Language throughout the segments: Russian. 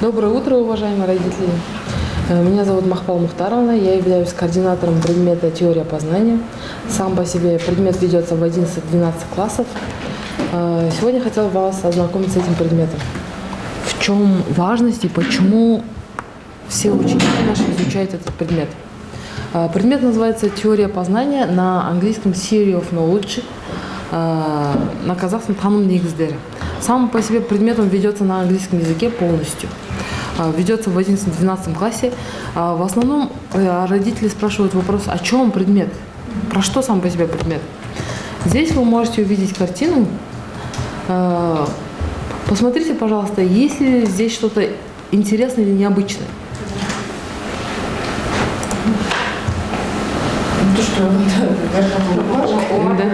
Доброе утро, уважаемые родители. Меня зовут Махпал Мухтаровна, я являюсь координатором предмета «Теория познания». Сам по себе предмет ведется в 11-12 классов. Сегодня хотела вас ознакомить с этим предметом. В чем важность и почему все ученики наши изучают этот предмет. Предмет называется «Теория познания», на английском «Theory of Knowledge», на казахском «Таным негіздері». Сам по себе предмет он ведется на английском языке полностью. Ведется в 11-12 классе. В основном родители спрашивают вопрос, о чем предмет, про что сам по себе предмет. Здесь вы можете увидеть картину. Посмотрите, пожалуйста, есть ли здесь что-то интересное или необычное. То, что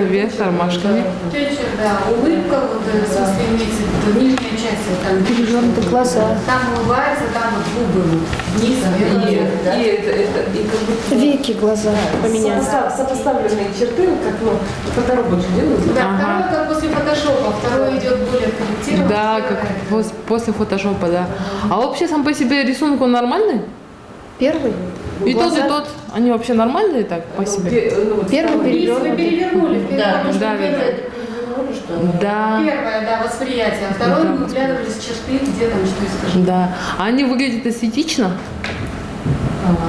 вверх тормашками. Да, улыбка, вот, в смысле, имеется в виду, нижняя часть, там, перевернутый глаза. Там улыбается, там вот губы, вниз, вверх, да? И как будто Веки, глаза поменялись. сопоставленные черты, как фоторабочий делают. Да, второй как после фотошопа, второй идет более корректированный. Да, как после фотошопа, да. А вообще сам по себе рисунок он нормальный? Первый. И тот, они вообще нормальные так по себе? Первый Вниз вы перевернутый. перевернули, потому что да, да. первое, да, восприятие, а второе мы вглядывались в черты, где там что искажено. Да. А они выглядят эстетично?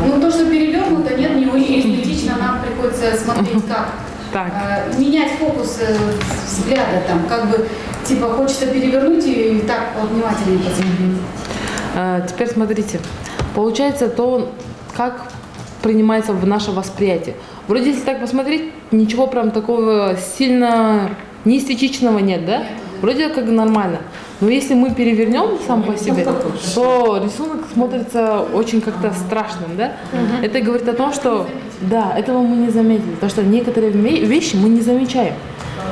Ну, то, что перевернуто, нет, не очень эстетично, нам приходится смотреть как. Так. Менять фокус взгляда, там, как бы, типа, хочется перевернуть и так внимательнее посмотреть. Теперь смотрите. Получается то, как принимается в наше восприятие. Вроде, если так посмотреть, ничего прям такого сильно неэстетичного нет, да? Вроде как нормально. Но если мы перевернем сам по себе, то рисунок смотрится очень как-то страшным, да? Это говорит о том, что, да, этого мы не заметили. Потому что некоторые вещи мы не замечаем.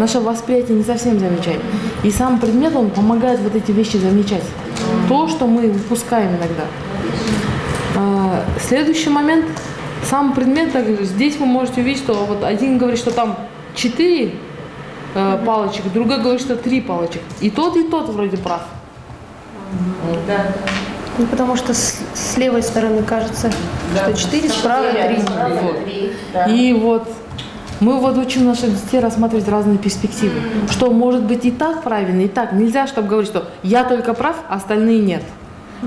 Наше восприятие не совсем замечает. И сам предмет, он помогает вот эти вещи замечать. То, что мы упускаем иногда. Следующий момент. Сам предмет, здесь вы можете увидеть, что вот один говорит, что там 4 палочек, другой говорит, что 3 палочек. И тот вроде прав. Да. Ну, потому что с левой стороны кажется, что 4, с правой 3. Вот. И вот мы вот учим наших детей рассматривать разные перспективы. Что может быть и так правильно, и так. Нельзя, чтобы говорить, что я только прав, а остальные нет.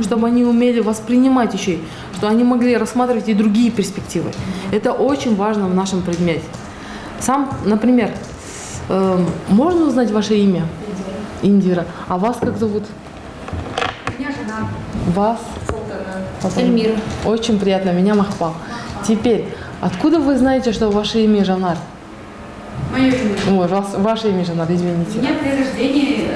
Чтобы они умели воспринимать еще, что они могли рассматривать и другие перспективы. Это очень важно в нашем предмете. Сам, например, можно узнать ваше имя? Индира. А вас как зовут? Меня жена. Вас? Эльмира. Очень приятно, меня Махпал. Теперь, откуда вы знаете, что ваше имя Жанар? Мое имя. Ой, ваше имя Жанар, извините. Меня при рождении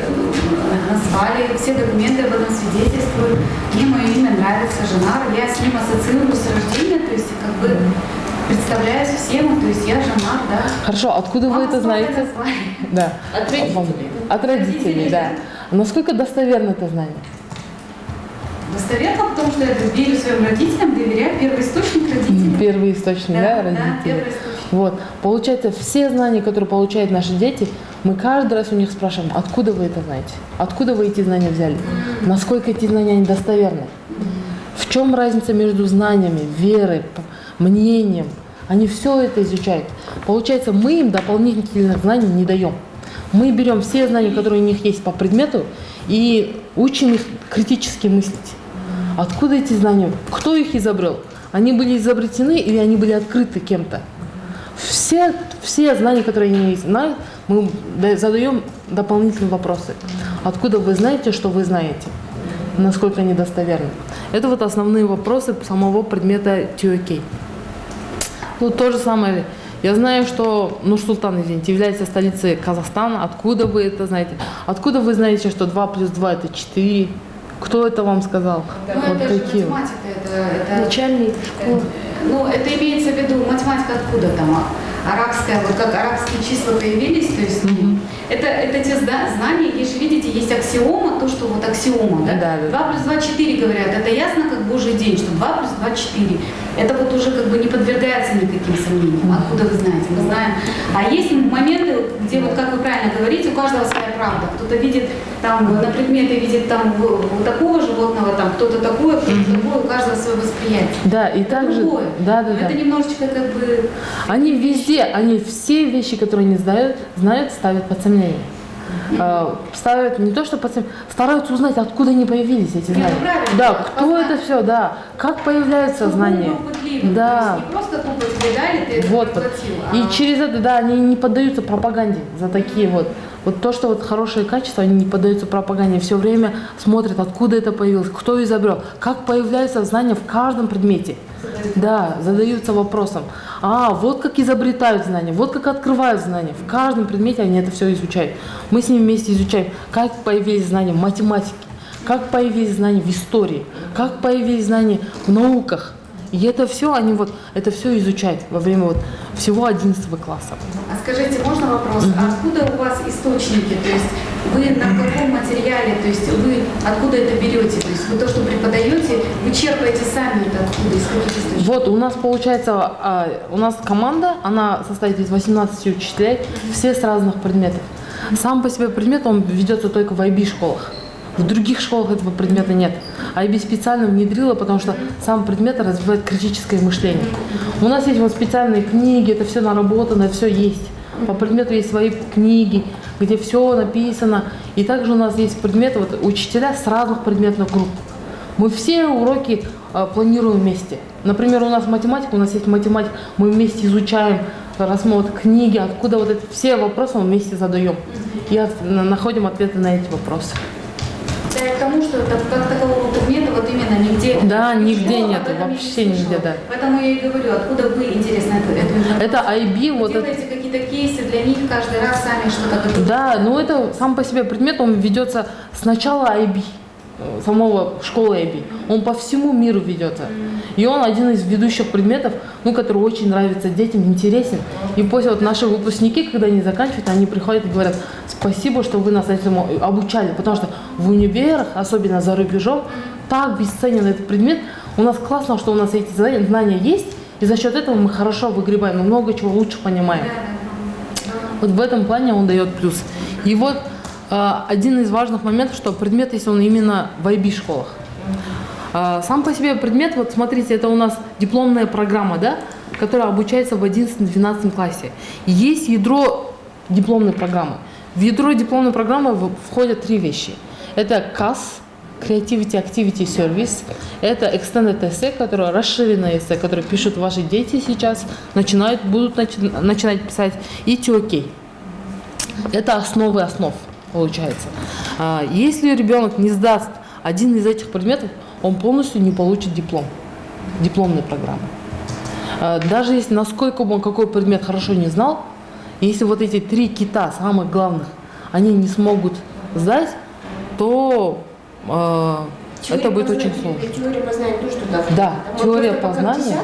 назвали, все документы об этом свидетельствуют. Мне мое имя нравится, Жанар. Я с ним ассоциирую с рождения, то есть как бы представляюсь всем, то есть я Жанар, да. Хорошо, откуда вы это знаете? Да. От родителей. От родителей, да. Насколько достоверно это знание? Достоверно, потому что я верю своим родителям, доверяю, первый источник родителей. Первый источник, да, родители? Да, первый источник. Вот. Получается, все знания, которые получают наши дети, мы каждый раз у них спрашиваем, откуда вы это знаете? Откуда вы эти знания взяли? Насколько эти знания недостоверны? В чем разница между знаниями, верой, мнением? Они все это изучают. Получается, мы им дополнительных знаний не даем. Мы берем все знания, которые у них есть по предмету, и учим их критически мыслить. Откуда эти знания? Кто их изобрел? Они были изобретены или они были открыты кем-то? Все знания, которые они знают, мы задаем дополнительные вопросы. Откуда вы знаете, что вы знаете? Насколько они достоверны? Это вот основные вопросы самого предмета ТЮК. Ну, то же самое. Я знаю, что Нур-Султан, извините, является столицей Казахстана. Откуда вы это знаете? Откуда вы знаете, что 2 плюс 2 это 4? Кто это вам сказал? Ну, вот это такие. же математика, это Начальник школы. Ну, это имеется в виду математика откуда там? Арабская, вот как арабские числа появились, то есть это те знания, есть же, видите, есть аксиома, то, что вот аксиома, да? Да. 2 плюс 2 4 говорят, это ясно, как Божий день, что 2 плюс 2 4. это вот уже как бы не подвергается никаким сомнениям. Откуда вы знаете? Мы знаем. А есть моменты, где, вот как вы правильно говорите, у каждого своя правда. Кто-то видит там на предметы, видит там вот такого животного, там кто-то такое, кто-то такое, у каждого свое восприятие. Да, и Это также, другое. да. Это немножечко как бы... Они везде, они все вещи, которые они знают, ставят под сомнение. Ставят не то, что под сомнение, стараются узнать, откуда они появились, эти знания. правильно, Да, кто познать. это все, да, как появляются знания. Да. То есть не просто тупо тебе дали, ты это Вот. проглотил, И через это, да, они не поддаются пропаганде за такие вот. Вот то, что вот хорошие качества, они не поддаются пропаганде. Все время смотрят, откуда это появилось, кто изобрел, как появляются знания в каждом предмете. Да, задаются вопросом. Вот как изобретают знания, вот как открывают знания. В каждом предмете они это все изучают. Мы с ними вместе изучаем, как появились знания в математике, как появились знания в истории, как появились знания в науках. И это все они это все изучают во время всего 11 класса. А скажите, можно вопрос? Откуда у вас источники? То есть вы на каком материале? То есть вы откуда это берете? То есть вы то, что преподаете, вы черпаете сами это откуда? Из каких источников? Вот у нас получается, у нас команда, она состоит из 18 учителей, все с разных предметов. Сам по себе предмет, он ведется только в IB-школах. В других школах этого предмета нет. IB специально внедрила, потому что сам предмет развивает критическое мышление. У нас есть специальные книги, это все наработано, все есть. По предмету есть свои книги, где все написано. И также у нас есть предметы, учителя с разных предметных групп. Мы все уроки планируем вместе. Например, у нас математика, у нас есть математика, мы вместе изучаем, рассмотрим книги, откуда все вопросы мы вместе задаем. И находим ответы на эти вопросы. Да, и к тому, что это как такового предмета именно нигде. Да, в нигде школах нет, об этом вообще не слышала. нигде, да. Поэтому я и говорю, откуда вы, интересно, эту информацию. Это IB, Вы делаете какие-то кейсы для них каждый раз, сами что-то готовите? Да, это сам по себе предмет, он ведется с начала IB, самого школы IB. Он по всему миру ведется. И он один из ведущих предметов, который очень нравится детям, интересен. И после наши выпускники, когда они заканчивают, они приходят и говорят: спасибо, что вы нас этому обучали, потому что в универах, особенно за рубежом, так бесценен этот предмет. У нас классно, что у нас эти знания есть, и за счет этого мы хорошо выгребаем, мы много чего лучше понимаем. Вот в этом плане он дает плюс. И один из важных моментов, что предмет, если он именно в IB-школах. Сам по себе предмет, смотрите, это у нас дипломная программа, да, которая обучается в 11-12 классе. Есть ядро дипломной программы. В ядро дипломной программы входят 3 вещи. Это CAS, Creativity Activity Service, это Extended Essay, которое расширенное эссе, которое пишут ваши дети сейчас, будут начинать писать, и TOK. Это основы основ, получается. Если ребенок не сдаст один из этих предметов, он полностью не получит диплом, дипломной программы. Даже если насколько бы он какой предмет хорошо не знал, если эти 3 кита, самых главных, они не смогут сдать, то это будет очень сложно. Теория познания тоже туда входит. Да, теория познания.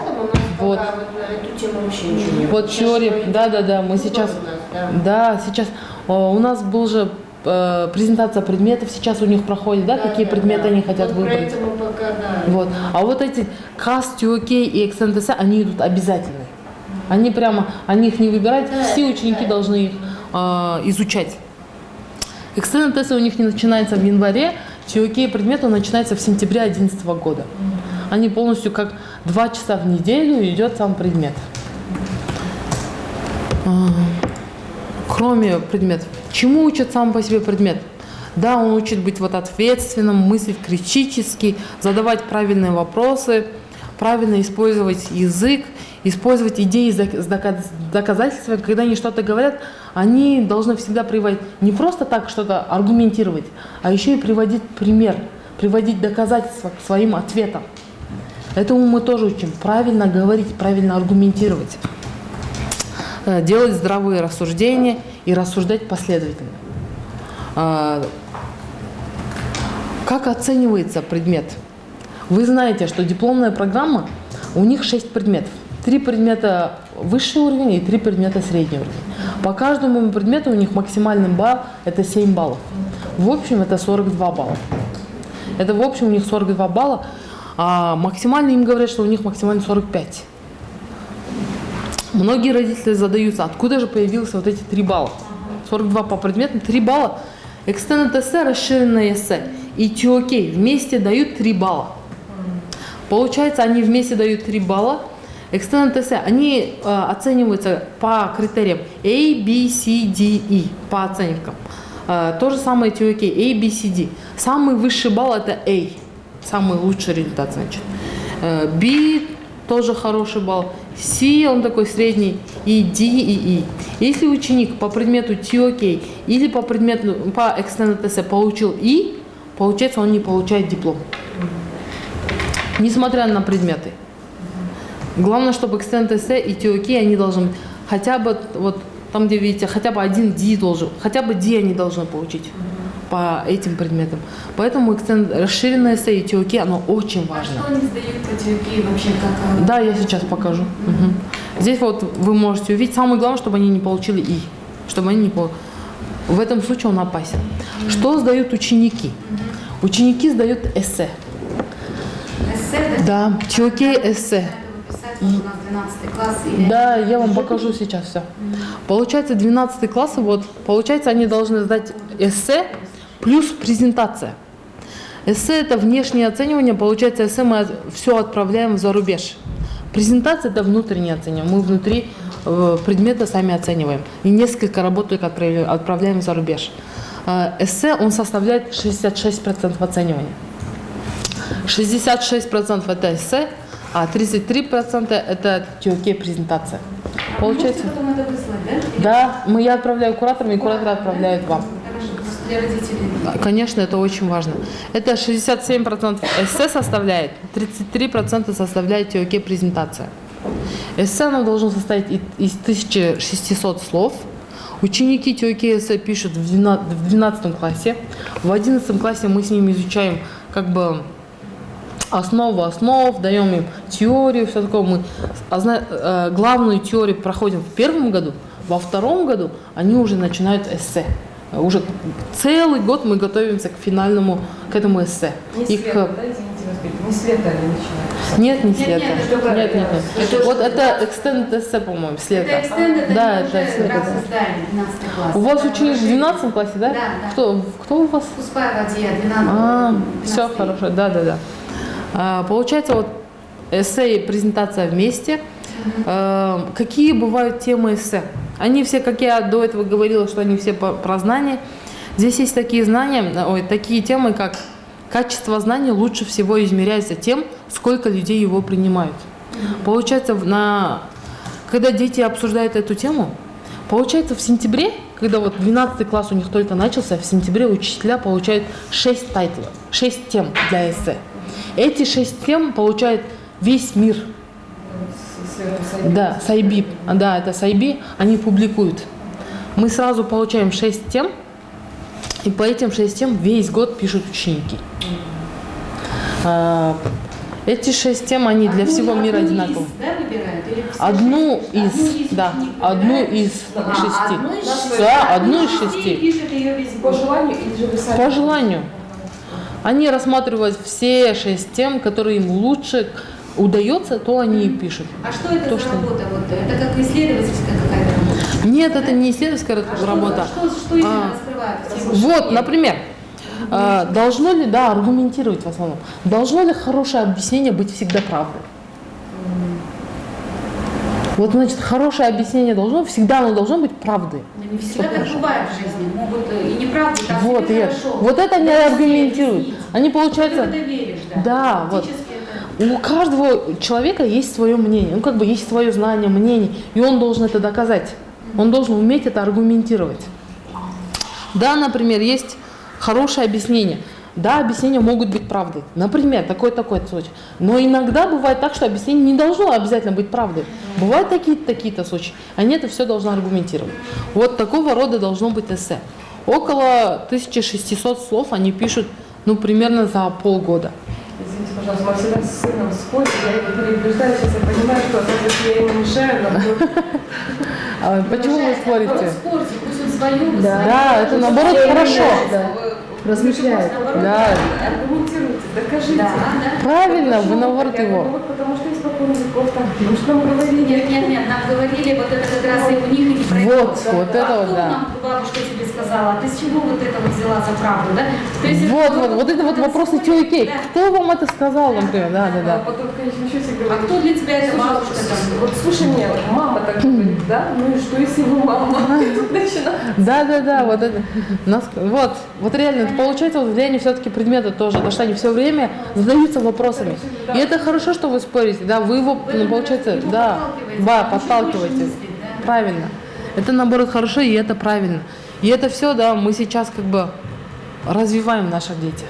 Вот. Эту тему вообще ничего не Теория, да, мы сейчас, сейчас у нас был же презентация предметов сейчас у них проходит, какие предметы они хотят выбрать. А эти CAS, TOK и Extended Essay, они идут обязательные. Они их не выбирают, все ученики должны их изучать. Extended Essay у них не начинается в январе, TOK предметы начинается в сентябре 2011 года. Они полностью как 2 часа в неделю идет сам предмет. Кроме предметов, чему учит сам по себе предмет? Да, он учит быть ответственным, мыслить критически, задавать правильные вопросы, правильно использовать язык, использовать идеи с доказательствами. Когда они что-то говорят, они должны всегда приводить, не просто так что-то аргументировать, а еще и приводить пример, приводить доказательства к своим ответам. Этому мы тоже учим. Правильно говорить, правильно аргументировать. Делать здравые рассуждения и рассуждать последовательно. Как оценивается предмет? Вы знаете, что дипломная программа, у них 6 предметов. 3 предмета высший уровень и 3 предмета средний уровень. По каждому предмету у них максимальный балл – это 7 баллов. В общем, это 42 балла. Это в общем у них 42 балла. А максимально им говорят, что у них максимально 45. Многие родители задаются, откуда же появились вот эти 3 балла. 42 по предмету, 3 балла. Extended эссе, расширенное эссе и TOK вместе дают 3 балла. Получается, они вместе дают 3 балла. Extended эссе, они оцениваются по критериям A, B, C, D, E, по оценкам. То же самое TOK, A, B, C, D. Самый высший балл это A, самый лучший результат, значит. B тоже хороший балл. C он такой средний, и D, и E. Если ученик по предмету TOK или по предмету по Extended эссе получил E, получается, он не получает диплом. Несмотря на предметы. Главное, чтобы Extended эссе и TOK они должны быть хотя бы вот там, где видите, хотя бы один D должен, хотя бы D они должны получить по этим предметам. Поэтому расширенное эссе и TOK, оно очень важно. А что они сдают по TOK вообще как? Да, я сейчас покажу. Здесь вот вы можете увидеть. Самое главное, чтобы они не получили И. Чтобы они не В этом случае он опасен. Что сдают ученики? Ученики сдают эссе. Эссе, Да, TOK эссе. У нас 12 класс. Да, я вам покажу сейчас все. Получается, 12 класс, вот, получается, они должны сдать эссе плюс презентация. Эссе – это внешнее оценивание, получается, эссе мы все отправляем за рубеж. Презентация – это внутреннее оценивание, мы внутри предмета сами оцениваем. И несколько работ только отправляем за рубеж. Эссе, он составляет 66% оценивания. 66% это эссе, а 33% это TOK презентация. Получается? Можете потом это выслать, да? Да, я отправляю кураторам, и кураторы отправляют вам. Хорошо, просто для родителей. Конечно, это очень важно. Это 67% эссе составляет, 33% составляет TOK презентация. Эссе оно должно состоять из 1600 слов. Ученики TOK эссе пишут в 12 классе. В 11 классе мы с ними изучаем как бы основу основ, даем им теорию, все такое. Мы главную теорию проходим в первом году, во втором году они уже начинают эссе. Уже целый год мы готовимся к этому эссе. Не с лета, да, извините, не с лета они начинают. Нет, не с лета. Нет, Нет. Вот это extended эссе, по-моему, с лета. Это extended, Да, это это с уже лета. раз издание, 12 класс. У вас ученик в 12 классе, да? Да. Кто у вас? Куспаева Адия, 12. Все хорошо, да. Получается, вот эссе и презентация вместе. Какие бывают темы эссе? Они все, как я до этого говорила, что они все про знания. Здесь есть такие такие темы, как качество знаний лучше всего измеряется тем, сколько людей его принимают. Получается, когда дети обсуждают эту тему, получается в сентябре, когда вот 12 класс у них только начался, в сентябре учителя получают 6 тайтлов, 6 тем для эссе. Эти 6 тем получает весь мир. Да, с IB. Да, это с IB. Они публикуют. Мы сразу получаем 6 тем, и по этим 6 тем весь год пишут ученики. Эти 6 тем, они для всего мира одинаковы. Одну из 6. Да, одну из 6. Пишет ее весь По год. желанию или же вы сами? По желанию. Они рассматривают все 6 тем, которые им лучше удается, то они и пишут. А что это То, за что- работа? Вот, это как исследовательская какая-то работа? Нет, это не исследовательская работа. Что именно раскрывает? Вот, например, должно ли, аргументировать в основном, должно ли хорошее объяснение быть всегда правдой? Вот, значит, хорошее объяснение всегда оно должно быть правдой. Не всегда так бывает в жизни. Могут и неправду, там Вот, тебе и хорошо. вот это они Да, аргументируют. объяснить. Они, Ты получается, в это веришь, да? Да, вот. Фактически это- У каждого человека есть свое мнение, как бы есть свое знание, мнение, и он должен это доказать. Он должен уметь это аргументировать. Да, например, есть хорошее объяснение. Да, объяснения могут быть правдой. Например, такой случай. Но иногда бывает так, что объяснение не должно обязательно быть правдой. Бывают такие-то случаи. Они это все должны аргументировать. Вот такого рода должно быть эссе. Около 1600 слов они пишут, примерно за полгода. Извините, пожалуйста, мы всегда с сыном спорим, я его переубеждаю, сейчас я понимаю, что оказывается, я ему мешаю, но Почему вы спорите? Спорьте, пусть он свое, Да, это наоборот хорошо. размышляет. Да. Аргументируйте. докажите. Да, да. Правильно, вы наоборот Я говорю, его. вот потому что испокон веков так, потому что нам говорили. Нет, нам говорили, вот это как раз и у них и не пройдет. Вот это А вот, кто да. нам бабушка тебе сказала, а ты с чего вот это вот взяла за правду, да? То есть Вот это вот вопросы теории. Да. Кто вам это сказал, например? Да. А потом, конечно, еще себе А говорят. кто для тебя эта Слушай, бабушка там? Вот слушай меня, мама так говорит, да? Ну и что, если вы мама? И тут начинается. Да, вот это. Вот реально, это получается вот влияние все-таки предмета тоже, потому что они все время задаются вопросами. И это хорошо, что вы спорите, да, вы его, ну, получается, его да, подталкиваете. мыслить, да. Правильно. Это наоборот хорошо, и это правильно. И это все, да, мы сейчас как бы развиваем в наших детях.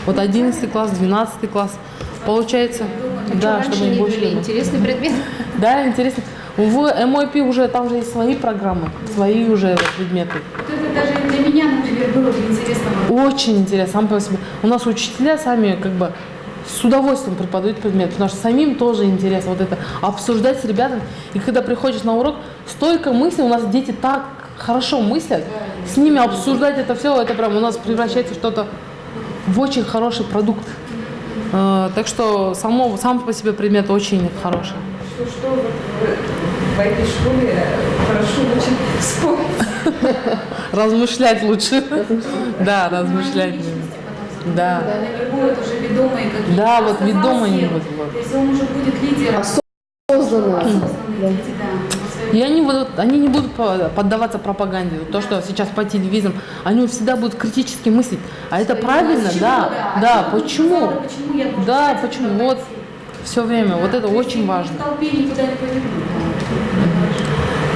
Вот 11 класс, 12 класс, получается, да, Раньше чтобы не они больше... были интересный предмет. Да, интересно. В МОП уже, там же есть свои программы, свои уже предметы. Вот это даже для меня, например, было бы интересно. Очень интересно, сам по себе. У нас учителя сами как бы с удовольствием преподают предмет, потому что самим тоже интересно вот это обсуждать с ребятами. И когда приходишь на урок, столько мыслей, у нас дети так хорошо мыслят, с ними обсуждать это все, это прям у нас превращается в что-то, в очень хороший продукт. Так что сам по себе предмет очень хороший. Что вот в этой школе хорошо очень спорить. Размышлять лучше. Да, размышлять. Да. Наверху это уже ведомые какие-то. Да, вот Сказал ведомые всем. вот. То есть он уже будет лидером. Осознанно. Осознанные дети, да. И они не будут поддаваться пропаганде. То, что сейчас по телевизору, они всегда будут критически мыслить. А это правильно, С чего, да. А Да, чего ты почему? сказала, почему я должен Да, стать почему? такой Вот красивой? все время. Вот это То есть очень их важно. В толпе никуда не поведут.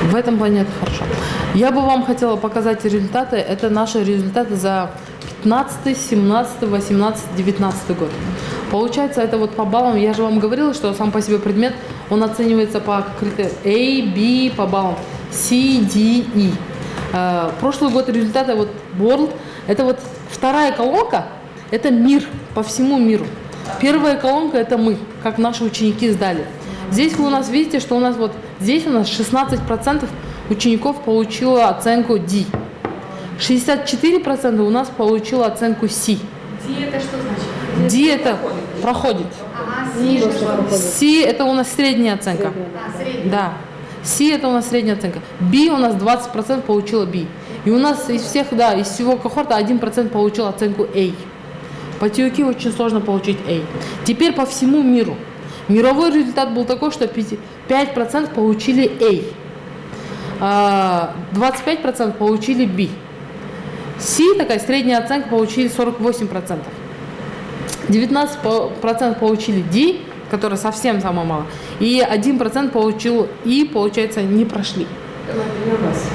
В этом плане это хорошо. Я бы вам хотела показать результаты. Это наши результаты за 15, 17, 18, 19 год. Получается, это вот по баллам. Я же вам говорила, что сам по себе предмет, он оценивается по критериям A, B, по баллам C, D, E. Прошлый год результаты вот World. Это вот вторая колонка, это мир, по всему миру. Первая колонка это мы, как наши ученики сдали. Здесь вы у нас видите, что у нас вот здесь у нас 16% учеников получило оценку D. 64% у нас получило оценку C. Ди это что значит? D это проходит. Ага, Си же что? C это у нас средняя оценка. А, средний. Да. C это у нас средняя оценка. B у нас 20% получила B. И у нас из всех, да, из всего кохорта 1% получил оценку A. По TUK очень сложно получить A. Теперь по всему миру. Мировой результат был такой, что 5% получили A. 25% получили B. C, такая средняя оценка, получили 48%. 19% получили D, которая совсем самая мало. И 1% получил E, получается, не прошли.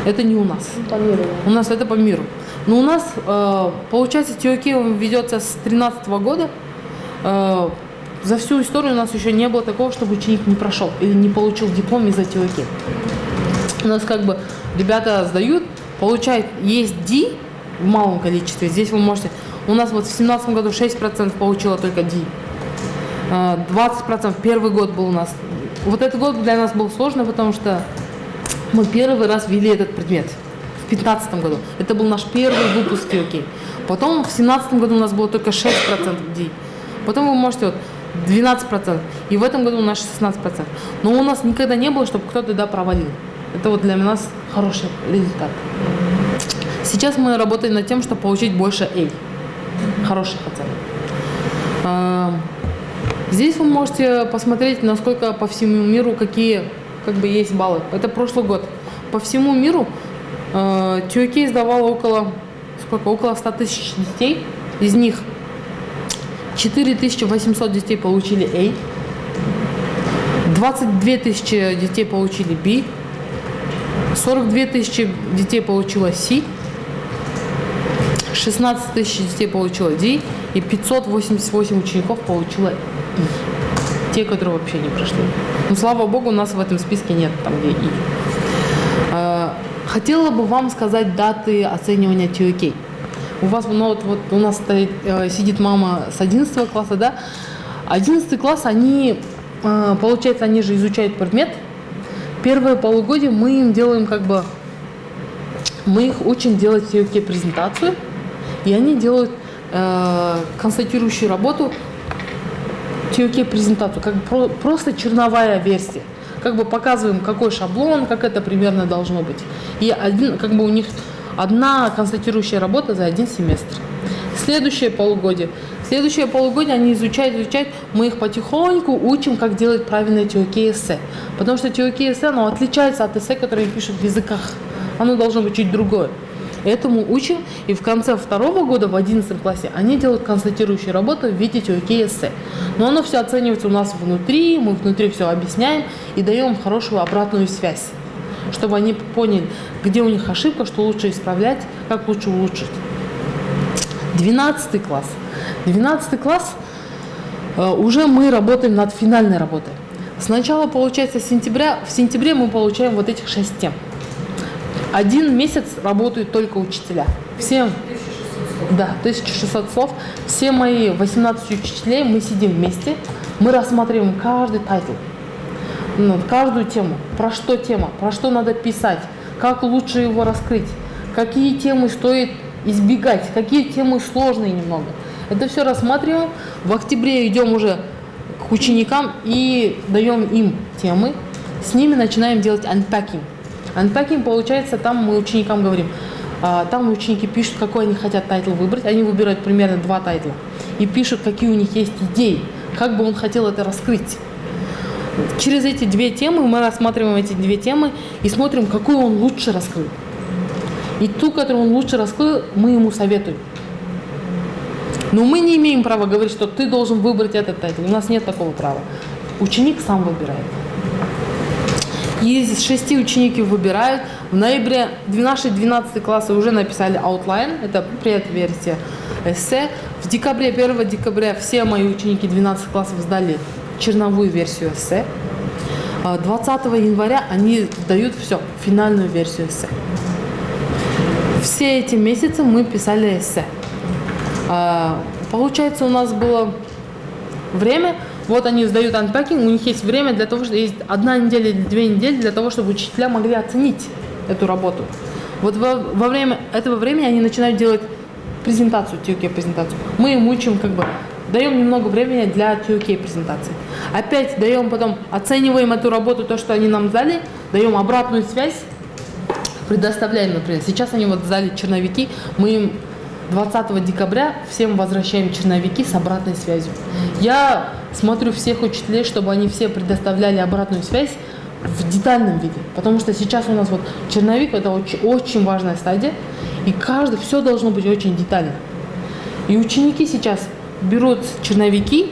Это не у нас. По миру. У нас это по миру. Но у нас, получается, TUK ведется с 2013 года. За всю историю у нас еще не было такого, чтобы ученик не прошел или не получил диплом из-за TUK. У нас как бы ребята сдают, получают, есть D в малом количестве. Здесь вы можете... У нас вот в 2017 году 6% получило только D. 20% первый год был у нас. Вот этот год для нас был сложный, потому что мы первый раз ввели этот предмет в 2015 году. Это был наш первый выпуск TUK. Потом в 2017 году у нас было только 6% D. Потом вы можете вот 12%. И в этом году у нас 16%. Но у нас никогда не было, чтобы кто-то провалил. Это вот для нас хороший результат. Сейчас мы работаем над тем, чтобы получить больше A. Хороших оценок. Здесь вы можете посмотреть, насколько по всему миру, какие как бы есть баллы. Это прошлый год. По всему миру TUK сдавало около 100 тысяч детей. Из них 4800 детей получили A. 22 тысячи детей получили B. 42 тысячи детей получило C. 16 тысяч детей получило D. И 588 учеников получило E. Те, которые вообще не прошли. Но, слава богу, у нас в этом списке нет там, где E. Хотела бы вам сказать даты оценивания TUK. У вас, ну, вот у нас стоит, сидит мама с 11 класса, да? 11 класс, они, получается, они же изучают предмет. Первое полугодие мы им делаем как бы, мы их учим делать TUK презентацию, и они делают констатирующую работу TOK презентацию, как бы просто черновая версия. Как бы показываем, какой шаблон, как это примерно должно быть. И как бы у них одна констатирующая работа за один семестр. Следующее полугодие они изучают, мы их потихоньку учим, как делать правильное TOK-эссе. Потому что TOK-эссе, оно отличается от эссе, которые пишут в языках. Оно должно быть чуть другое. Этому учим, и в конце второго года, в 11 классе, они делают констатирующую работу в виде TOK-эссе. Но оно все оценивается у нас внутри, мы внутри все объясняем и даем хорошую обратную связь, чтобы они поняли, где у них ошибка, что лучше исправлять, как лучше улучшить. 12 класс. 12 класс уже мы работаем над финальной работой. Сначала, получается, в сентябре мы получаем вот этих 6 тем. 1 месяц работают только учителя. Все, 1600 слов. Да, 1600 слов. Все мои 18 учителей, мы сидим вместе, мы рассматриваем каждый тайтл, каждую тему, про что надо писать, как лучше его раскрыть, какие темы стоит избегать, какие темы сложные немного. Это все рассматриваем. В октябре идем уже к ученикам и даем им темы. С ними начинаем делать unpacking. Unpacking, получается, там мы ученикам говорим, там ученики пишут, какой они хотят тайтл выбрать. Они выбирают примерно 2 тайтла и пишут, какие у них есть идеи, как бы он хотел это раскрыть. Через эти 2 темы мы рассматриваем эти 2 темы и смотрим, какую он лучше раскрыл. И ту, которую он лучше раскрыл, мы ему советуем. Но мы не имеем права говорить, что ты должен выбрать этот тайтл. У нас нет такого права. Ученик сам выбирает. Из 6 учеников выбирают. В ноябре наши 12 классы уже написали outline. Это предверсия эссе. В декабре, 1 декабря все мои ученики 12 классов сдали черновую версию эссе. 20 января они сдают все, финальную версию эссе. Все эти месяцы мы писали эссе. Получается, у нас было время, вот они сдают unpacking, у них есть время для того, что есть 1 неделя или 2 недели для того, чтобы учителя могли оценить эту работу. Вот во время этого времени они начинают делать презентацию, TOK-презентацию. Мы им учим, даем немного времени для TOK-презентации. Опять даем потом, оцениваем эту работу, то, что они нам сдали, даем обратную связь, предоставляем, например. Сейчас они сдали черновики, мы им 20 декабря всем возвращаем черновики с обратной связью. Я смотрю всех учителей, чтобы они все предоставляли обратную связь в детальном виде. Потому что сейчас у нас черновик – это очень важная стадия, и все должно быть очень детально. И ученики сейчас берут черновики,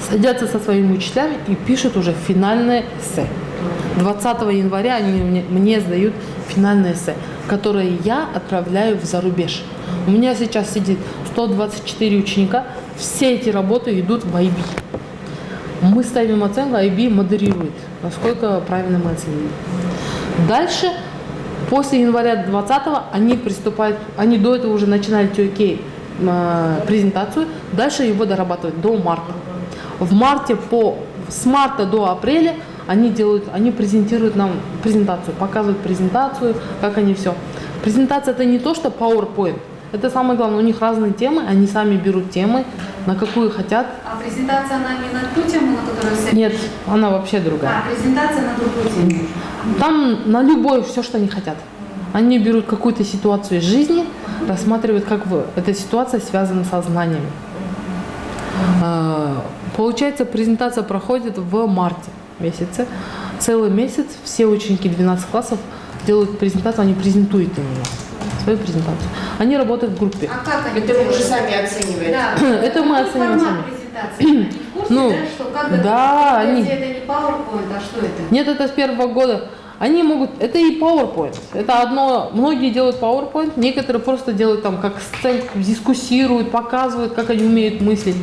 садятся со своими учителями и пишут уже финальное эссе. 20 января они мне сдают финальное эссе, которое я отправляю в зарубеж. У меня сейчас сидит 124 ученика, все эти работы идут в IB. Мы ставим оценку, IB модерирует, насколько правильно мы оценили. Дальше, после января 20-го, они до этого уже начинали TOK презентацию, дальше его дорабатывают до марта. С марта до апреля они презентируют нам презентацию, показывают презентацию, как они все. Презентация – это не то, что PowerPoint. Это самое главное. У них разные темы, они сами берут темы, на какую хотят. А презентация, она не на ту тему, на которую все? Нет, она вообще другая. Презентация на другую тему? Там на любое, все, что они хотят. Они берут какую-то ситуацию из жизни, рассматривают, как эта ситуация связана со знаниями. Получается, презентация проходит в марте месяце. Целый месяц все ученики 12 классов делают презентацию, они презентуют на нее свою презентацию. Они работают в группе. А как они Это вы уже сами оцениваете? Да. Это мы оцениваем сами. Они в курсе, что как да, это не PowerPoint, а что это? Нет, это с 1-го года. Они могут, это и PowerPoint. Это одно, многие делают PowerPoint, некоторые просто делают как сценку, дискуссируют, показывают, как они умеют мыслить.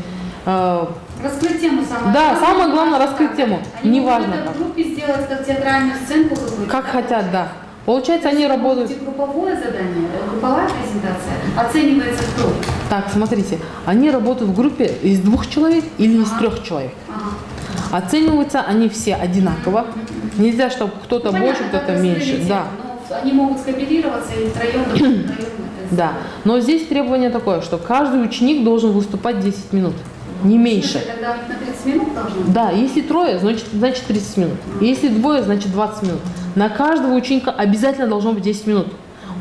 Раскрыть тему самое Да, главное. самое главное раскрыть тему. Они Неважно могут это как. в группе сделать, как театральную сценку какую-то. Как хотят, да. Получается, они работают. Групповое задание, групповая презентация. Оценивается кто? Так, смотрите, они работают в группе из 2 человек или из 3 человек. Оцениваются они все одинаково. Нельзя, чтобы кто-то больше, кто-то меньше. Да. Они могут скооперироваться и втроем. Да. Но здесь требование такое, что каждый ученик должен выступать 10 минут. не меньше. Тогда у них на 30 минут должно быть? Да, если трое, значит 30 минут. Если двое, значит 20 минут. На каждого ученика обязательно должно быть 10 минут.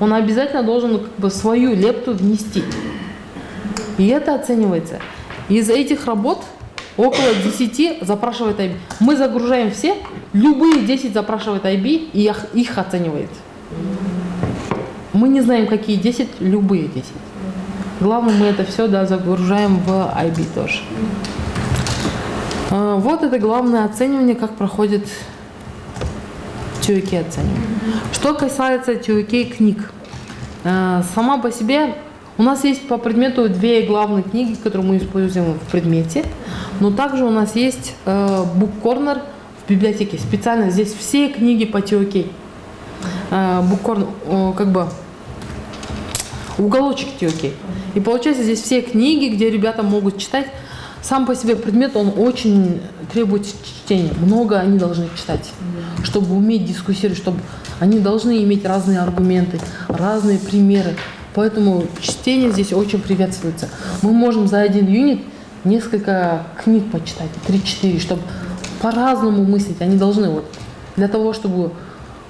Он обязательно должен как бы свою лепту внести. И это оценивается. Из этих работ около 10 запрашивает IB. Мы загружаем все, любые 10 запрашивает IB и их оценивает. Мы не знаем, какие 10, любые 10. Главное, мы это все загружаем в IB тоже. Вот это главное оценивание, как проходит TOEIC оценивание. Что касается TOEIC книг. Сама по себе у нас есть по предмету 2 главные книги, которые мы используем в предмете. Но также у нас есть Book Corner в библиотеке. Специально здесь все книги по TOEIC. Book Corner, как бы уголочек TOEIC. И получается здесь все книги, где ребята могут читать. Сам по себе предмет, он очень требует чтения. Много они должны читать, чтобы уметь дискуссировать, чтобы они должны иметь разные аргументы, разные примеры. Поэтому чтение здесь очень приветствуется. Мы можем за один юнит несколько книг почитать, 3-4, чтобы по-разному мыслить. Они должны, вот, для того, чтобы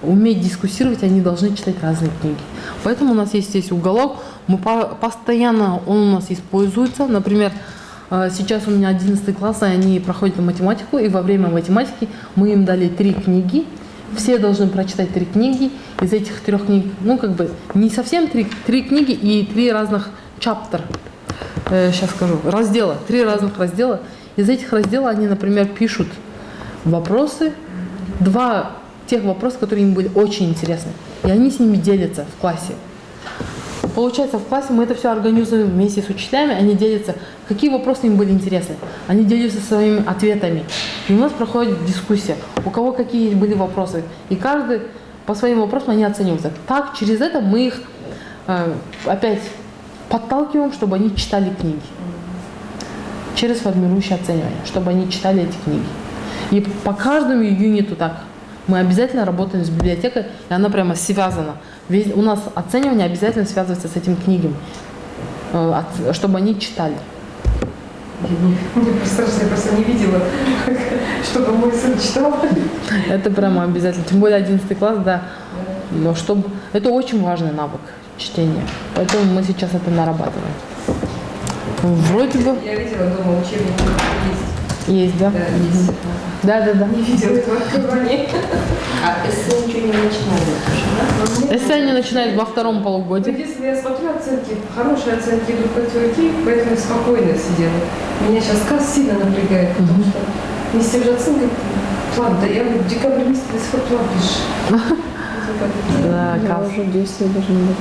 уметь дискуссировать, они должны читать разные книги. Поэтому у нас есть здесь уголок. Мы постоянно, он у нас используется. Например, сейчас у меня 11 класс, и они проходят математику, и во время математики мы им дали 3 книги. Все должны прочитать 3 книги. Из этих 3 книг, ну как бы не совсем 3 книги и 3 разных чаптера. Сейчас скажу. Раздела. 3 разных раздела. Из этих разделов они, например, пишут вопросы. 2 тех вопросов, которые им были очень интересны. И они с ними делятся в классе. Получается, в классе мы это все организуем вместе с учителями, они делятся, какие вопросы им были интересны. Они делятся своими ответами. И у нас проходит дискуссия, у кого какие были вопросы. И каждый по своим вопросам они оцениваются. Так, через это мы их опять подталкиваем, чтобы они читали книги. Через формирующее оценивание, чтобы они читали эти книги. И по каждому юниту так. Мы обязательно работаем с библиотекой, и она прямо связана. Ведь у нас оценивание обязательно связывается с этими книгами, чтобы они читали. Мне страшно, я просто не видела, чтобы мой сын читал. Это прямо обязательно. Тем более 11 класс, да. Но чтобы... Это очень важный навык чтения. Поэтому мы сейчас это нарабатываем. Вроде бы... Я видела дома учебники есть. Есть, да? Да, есть. Да. Не видела этого открывания. А эссе ничего не начинали? Эссе они начинают во 2-м полугодии. Но если я смотрю оценки, хорошие оценки идут по TOEIC, поэтому я спокойно сидела. Меня сейчас касс сильно напрягает, потому что вместе с оценкой план, да я в декабре месяце до сих пор план пишу. Да, касс. уже действие должно быть.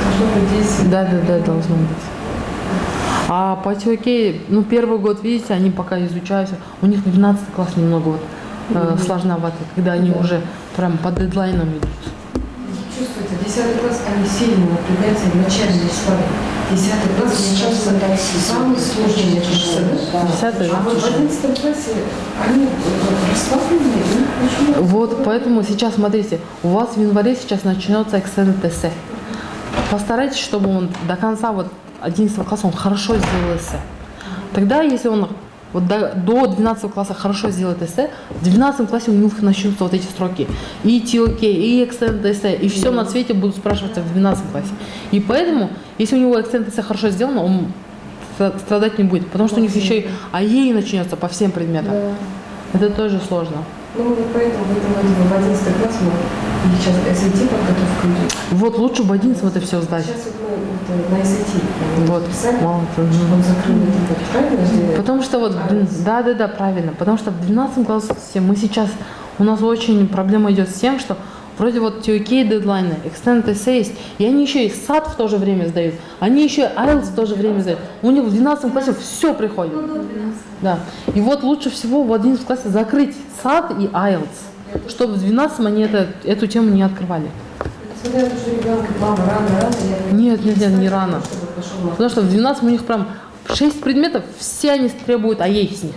Должно быть 10. Да, должно быть. А по TOEIC, ну, первый год, видите, они пока изучаются. У них 12 класс немного вот сложновато, когда они уже прям по дедлайнам идут. Чувствуете, 10 класс, они сильно напрягаются в начальной школе. 10 класс, мне кажется, самый сложный, мне кажется, да? 10-й, А вот в 11 классе они расслабленные, очень. Вот, поэтому сейчас, смотрите, у вас в январе сейчас начнется extended эссе. Постарайтесь, чтобы он до конца вот 11 класса он хорошо сделал эссе. Тогда, если он вот до 12 класса хорошо сделает эссе, в 12 классе у них начнутся вот эти строки. И TOEIC, и extended эссе, и все на свете будут спрашиваться в 12 классе. И поэтому, если у него extended эссе хорошо сделано, он страдать не будет. Потому что у них еще и АЕ начнется по всем предметам. Это тоже сложно. Ну, вот поэтому в этом году в 11 класс мы сейчас SAT подготовку идет. Вот лучше в 11 это все сдать. Сейчас вот мы на SAT Вот. писали, Молодцы. чтобы он закрыл это, правильно сделали? Потому что вот, да, правильно. Потому что в 12 классе мы сейчас, у нас очень проблема идет с тем, что вроде вот TOEIC дедлайны, extended эссе есть, и они еще и SAT в то же время сдают, они еще и IELTS в то же время сдают. У них в 12 классе все приходит. Да. И вот лучше всего в 11 классе закрыть SAT и IELTS, чтобы в 12 они эту тему не открывали. Несмотря на то, что ребенок, мама, рано, я... Нет, не рано. Чтобы пошел на... Потому что в 12 у них прям 6 предметов, все они требуют АЕ с них.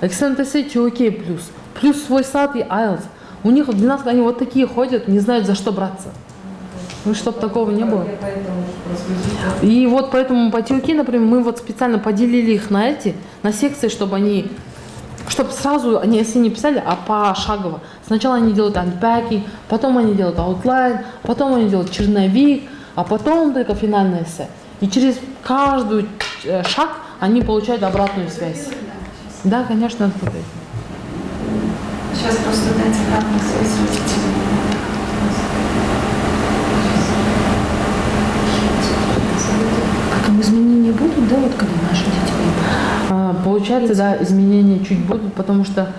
Extended эссе, TOEIC плюс свой SAT и IELTS. У них в 12 они вот такие ходят, не знают, за что браться. Ну, чтобы такого не было. Я поэтому просто И вот поэтому потеки, например, мы вот специально поделили их на секции, чтобы сразу они, если не писали, а пошагово. Сначала они делают unpacking, потом они делают outline, потом они делают черновик, а потом только финальное эссе. И через каждый шаг они получают обратную связь. Да, конечно, откуда. Сейчас просто дать обратную связь родителям. А там изменения будут, да, вот когда наши дети будут? Получается, да, изменения чуть будут, потому что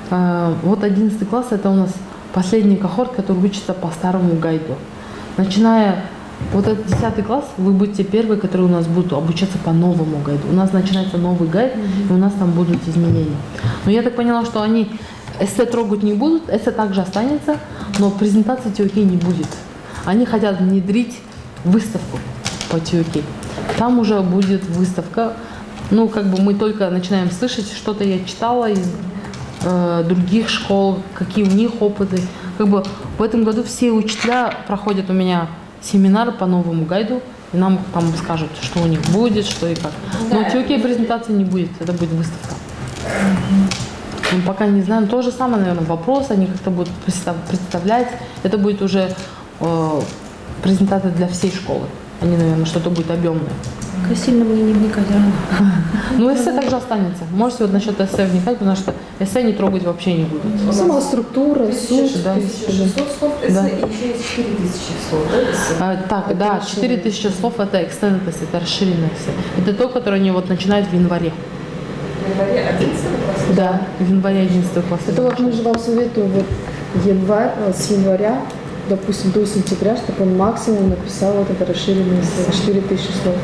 вот 11 класс это у нас последний кохорт, который учится по старому гайду. Начиная вот этот 10 класс, вы будете первые, которые у нас будут обучаться по новому гайду. У нас начинается новый гайд, и у нас там будут изменения. Но я так поняла, что они эссе трогать не будут, эссе также останется, но презентации TOK не будет. Они хотят внедрить выставку по TOK. Там уже будет выставка. Ну, как бы мы только начинаем слышать, что-то я читала из других школ, какие у них опыты. Как бы в этом году все учителя проходят у меня семинар по новому гайду, и нам там скажут, что у них будет, что и как. Но TOK презентации не будет, это будет выставка. Мы пока не знаем. То же самое, наверное, вопрос, они как-то будут представлять. Это будет уже презентация для всей школы. Они, наверное, что-то будет объемное. Как сильно мне не вникать рано. Ну, эссе также останется. Можете вот насчет эссе вникать, потому что эссе не трогать вообще не будут. Сама структура, суть. 1600 слов, Да. и еще есть 4000 слов, да, эссе? Так, да, 4000 слов это extended эссе, это расширенное эссе. Это то, которое они вот начинают в январе. В январе 11 класса? Да, в январе 11 класса. Это вот мы же вам советуем вот январь, с января, допустим, до сентября, чтобы он максимум написал вот это расширенное эссе, 4000 слов.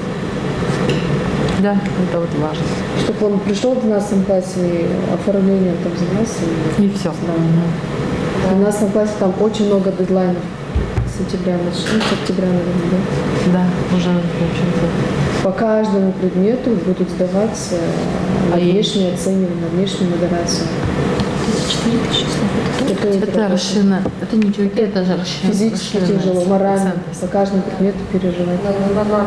Да, это вот важно. Чтобы он пришел в 12 классе и оформлением там занялся. И все. В 12 классе там очень много дедлайнов. С сентября начнем, с октября, наверное, да? Да, уже получается. По каждому предмету будут сдавать на внешнее оценивание, на внешнюю модерацию. 4000 слов. Это расширенное. Это не TOK, это же расширенное. Физически тяжело, морально, по каждому предмету переживать. Надо.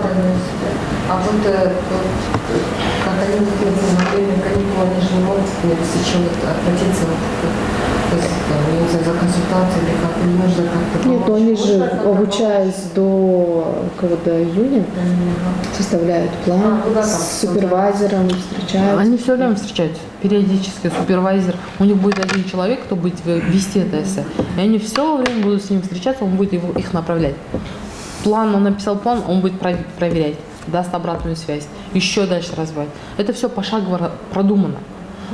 А вот как они во время каникул, они же не могут если чем-то обратиться, то есть, я не знаю, за консультацией или как, или нужно как-то Нет, ну они же, Можно обучаясь до июня, составляют план ну да, там, с супервайзером, встречаются. Они все время встречаются, периодически, супервайзер. У них будет один человек, кто будет вести это эссе. И они все время будут с ним встречаться, он будет их направлять. План, он написал план, он будет проверять, даст обратную связь, еще дальше развивать. Это все пошагово продумано.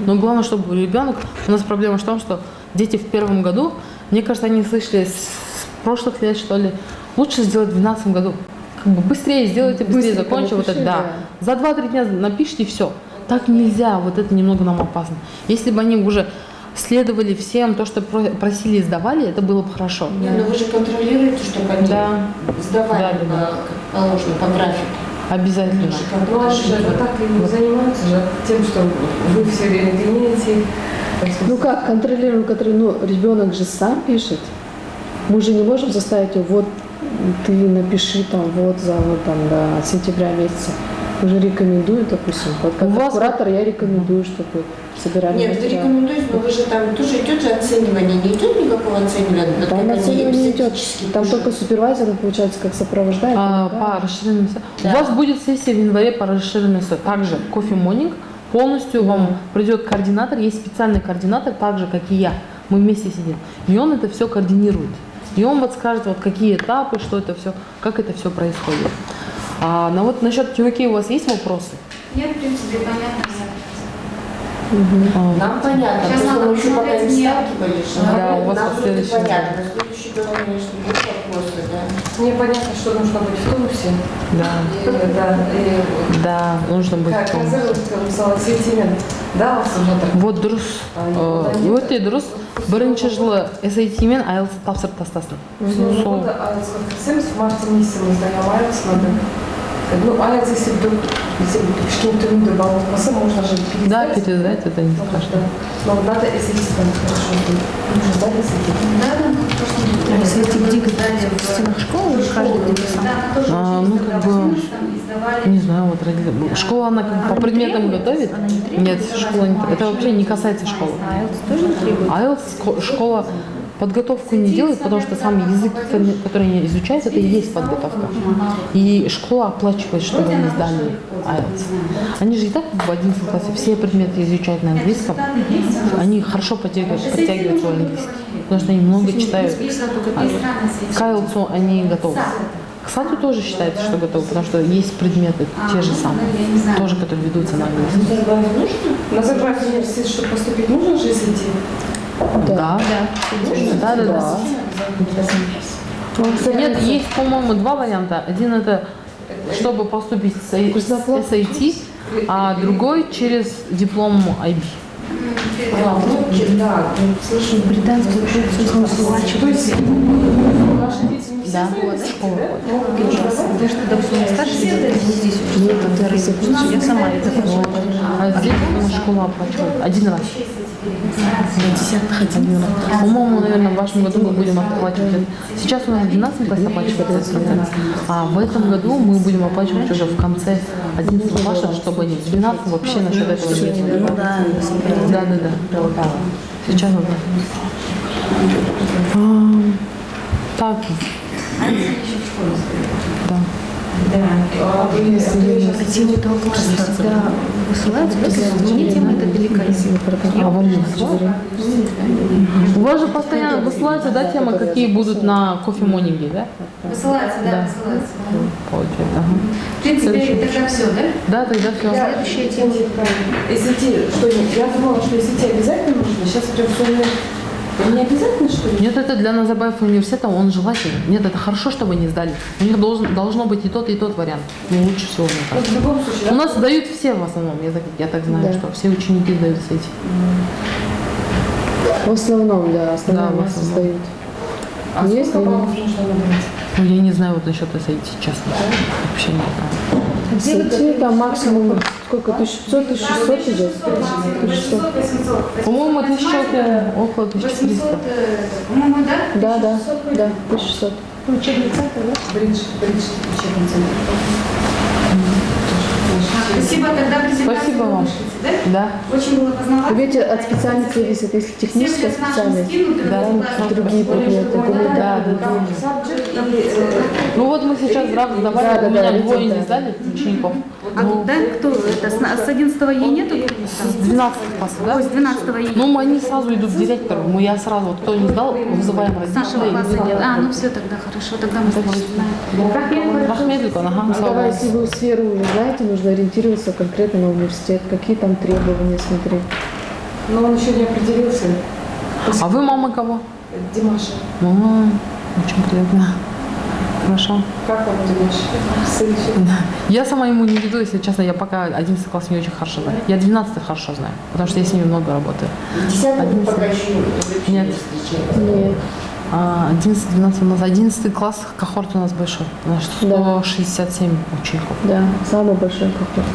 Но главное, чтобы ребенок... У нас проблема в том, что дети в первом году, мне кажется, они слышали с прошлых лет, что ли, лучше сделать в 12 году. Как бы быстрее сделайте, быстрее Быстренько закончите. Вот это, напиши, да. За 2-3 дня напишите и все. Так нельзя, вот это немного нам опасно. Если бы они уже следовали всем, то, что просили и сдавали, это было бы хорошо. Не, ну вы же контролируете, чтобы они Да. сдавали Да. как положено, по графику. Обязательно. Ну, они же так и занимаются же тем, что вы все время гоняете. Ну как, контролируем, ребенок же сам пишет. Мы же не можем заставить его, вот ты напиши там, вот до сентября месяца. Уже рекомендую, допустим. Вот как У вас куратор я рекомендую, чтобы собирали Нет, вы материал. рекомендуете, но вы же там тоже идет же оценивание, не идет никакого оценивания? вот Там как они оценивание не идет. эстетически Там пишут? только супервайзер, получается, как сопровождает. По расширенному эссе. Да. У вас будет сессия в январе по расширенному эссе. Также кофе Morning. Полностью вам придет координатор. Есть специальный координатор, так же, как и я. Мы вместе сидим. И он это все координирует. И он вот скажет, вот какие этапы, что это все, как это все происходит. Но вот насчет TOK у вас есть вопросы? Нет, в принципе, понятно все. Нам понятно, Сейчас просто надо мы еще пока посмотреть не мне. сталкивались. Да, у вас нам в вроде следующем понятно. На следующий год, конечно, будут вопросы, да. Мне понятно, что нужно быть в тонусе. Да. Да, нужно быть. Как сказал ассортимент, да, у вас уже так. Вот дұрыс. Өте дұрыс. Бірінші жылы SAT мен IELTS тапсырып тастасын. Сол. айлс кірсеміз, в марте месяце мы сдаем айлс, надо. Ну, айлс, если вдруг кішкене төмендеу балл болса, можно же пересдать. Да, пересдать это не страшно. Но надо SAT там хорошо. Нужно сдать SAT. Да, да, мы просто А если эти где далее в стенах школы, в школе Не знаю, вот родители. Школа, она как по предметам готовит? Она не требует? Нет, школа не. Это вообще не касается школы. IELTS тоже не требует? IELTS школа подготовку не делает, потому что сам язык, который они изучают, это и есть подготовка. И школа оплачивает, чтобы они сдали IELTS. Они же и так в 11 классе все предметы изучают на английском. Они хорошо подтягивают свой английский, потому что они много читают. К IELTS они готовы. К САТу тоже считается, что готовы, потому что есть предметы те же самые, тоже, которые ведутся на английском. Назарбаев нужно? Назарбаев университет, чтобы поступить, нужно же SAT? Да. Нет, есть, по-моему, два варианта. Один это, чтобы поступить с SAT, а другой через диплом IB. Да, слышно. Британскую продукцию оплачивают. Ваши дети не Да, все школа. Потому что, допустим, старшие дети здесь учатся, я сама это понимаю. А здесь школа оплачивает один раз. Один раз. По-моему, наверное, в вашем году мы будем оплачивать. Сейчас у нас в 12 классе оплачивается 30%, а в этом году мы будем оплачивать уже в конце 11 класса, чтобы они в 12 вообще насчет этого не думали. Да. Сейчас вот. Так. Да. Хотели этого класса, когда высылают, мне тема это велика. А вам не высылают? У вас же постоянно высылается, да, тема, какие будут на кофе-монинге, да? Высылается, да, Да. высылается. Получается, ага. В принципе, тогда все, да? Да, тогда все. Следующая тема. SAT, что я думала, что SAT обязательно нужно. Сейчас прям все не обязательно, что ли? Нет, это для Назарбаева университета, он желательный. Нет, это хорошо, чтобы они сдали. У них должно быть и тот вариант. Но лучше всего, мне Вот кажется. в любом случае, У нас сдают все в основном, я так знаю, Да. что все ученики сдают эти. В основном, да, основная Да, в масса основном. сдают. а Есть, сколько но баллов нужно набрать? Ну, я не знаю вот насчет SAT, честно. Вообще не знаю. SAT там максимум сколько, 1500, 1600 идет? 1600. 800. По-моему, 1000 около 1300. 800, по-моему, да? Да, 1600. Учебный центр, да? Бридж учебный центр. Спасибо, тогда презентацию Спасибо вам. вышлите, да? Да. Очень было познавательно. Видите, от специальности зависит. Если техническая специальность, там другие предметы, гуманитарные, другие. Ну вот мы сейчас сдавали, Да, у меня да, двое не да. сдали учеников. А Ну, да, кто это? С 11 ей нету? с 12 класса, да? Ой, с 12 ей. Ну, они сразу идут к директору. Я сразу, вот кто не сдал, вызываем С нашего родителей. класса нет. А, ну все тогда хорошо, тогда мы значит знаем. Рахметликов, ага, Давай, если вы сферу уже знаете, нужно ориентироваться конкретно на университет, какие там требования смотреть. Но он еще не определился. А вы мама кого? Димаша. Очень приятно. Хорошо. Как вам Димаш? Сын еще? Я сама ему не веду, если честно, я пока 11 класс не очень хорошо знаю. Я 12 хорошо знаю, потому что я с ними много работаю. 10 пока еще Нет. Нет. 11-12 у нас 11 класс, кохорт у нас большой. У нас 167 учеников. Да, самый большой комфорт.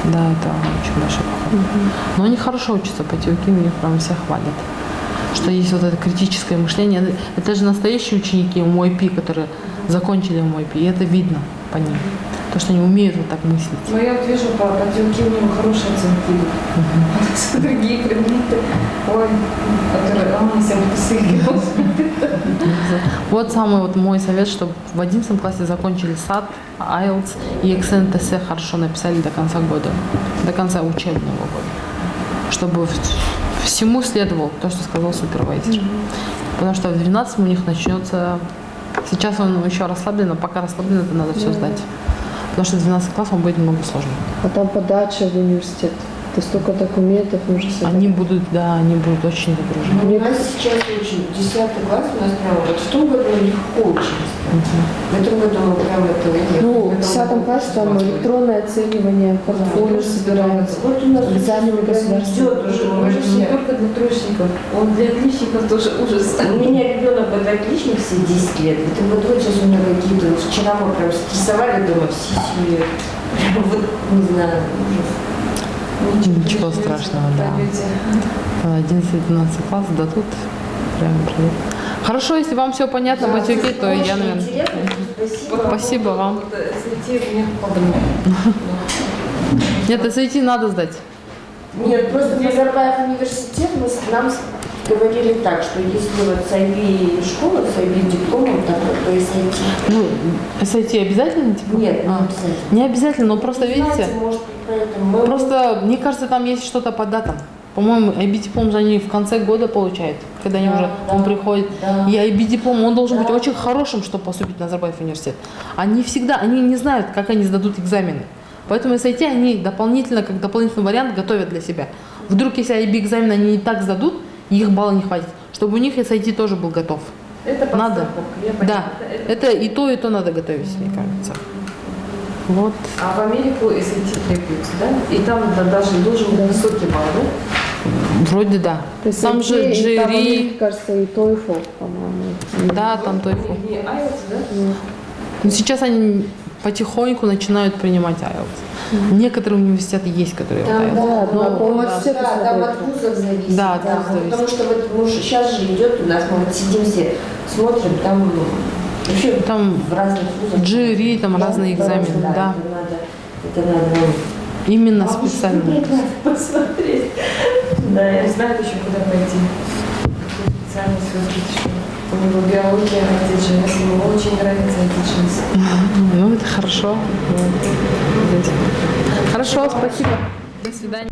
Да, это очень большой кохорт. Но они хорошо учатся по теории, у них прям все хвалят. Что есть вот это критическое мышление. Это же настоящие ученики МОИП, которые закончили МОИП, и это видно по ним. То, что они умеют вот так мыслить. Но я вот вижу по подделке у него хорошие оценки идут. А другие предметы, ой, которые, если бы ты сыграл. Вот самый вот мой совет, чтобы в 11 классе закончили САТ, IELTS и ЭКСН-ТС хорошо написали до конца года, до конца учебного года. Чтобы всему следовал то, что сказал супервайзер. Потому что в 12 у них начнется... Сейчас он еще расслаблен, но пока расслаблен, это надо все сдать. Потому что 12 класс он будет немного сложно. А там подача в университет. Это столько документов нужно собрать. Они будут очень загружены. У нас сейчас очень 10 класс у нас прямо вот в том году легко учились. В этом году мы прям это Ну, в 10 классе там электронное оценивание, портфолио собирается, вот у нас экзамены государственные. идет уже, Он же не только для троечников, он для отличников тоже ужас. У меня ребенок вот отличник все 10 лет. В этом году сейчас у меня какие-то... Вчера мы прям стрессовали дома все семьи. Прям вот, не знаю, ужас. Ничего страшного, да. 11-12 класс дадут. Прям привет. Хорошо, если вам все понятно, будете окей, то я, наверное... Интересно, Спасибо. Спасибо вам. Вот, SAT мне подумал. Нет, SAT надо сдать. Нет, просто Назарбаев университет, нам говорили так, что если вот с IB школа, с IB дипломом, то SAT. Ну, SAT обязательно? Типа? Нет, не А, обязательно. не обязательно, но просто, Знаете, видите, может быть, поэтому мы... просто, мне кажется, там есть что-то по датам. По-моему, IB-диплом же они в конце года получают, когда они Да, уже, да, он приходит. да. И IB-диплом, он должен Да. быть очень хорошим, чтобы поступить в Назарбаев университет. Они всегда, они не знают, как они сдадут экзамены. Поэтому SAT они дополнительно, как дополнительный вариант, готовят для себя. Вдруг, если IB-экзамен они не так сдадут, их балла не хватит, чтобы у них SAT тоже был готов. Это Надо. подстраховка, я поняла. Да, это и то надо готовить, мне кажется. Вот. А в Америку SAT требуется, да? И там даже должен быть высокий балл, да? Вроде да. То есть Там же и там, GRE, мне кажется, и TOEFL, по-моему. да, там TOEFL. Не IELTS, да? Но сейчас они потихоньку начинают принимать IELTS. Некоторые университеты есть, которые Там, IELTS. да, но- там, по университету да, там смотреть. от вузов зависит. Да, от вузов зависит. Потому что вот сейчас же идет у нас, мы вот сидим все, смотрим, там вообще Там в разных вузах. GRE, там Да, разные да, экзамены, да. Это надо Именно специально. посмотреть. Да, Не знает еще, куда пойти. Какую специальность выбрать, что у него биология, ITGS, ему очень нравится ITGS. Ну, это хорошо. Хорошо, спасибо. До свидания.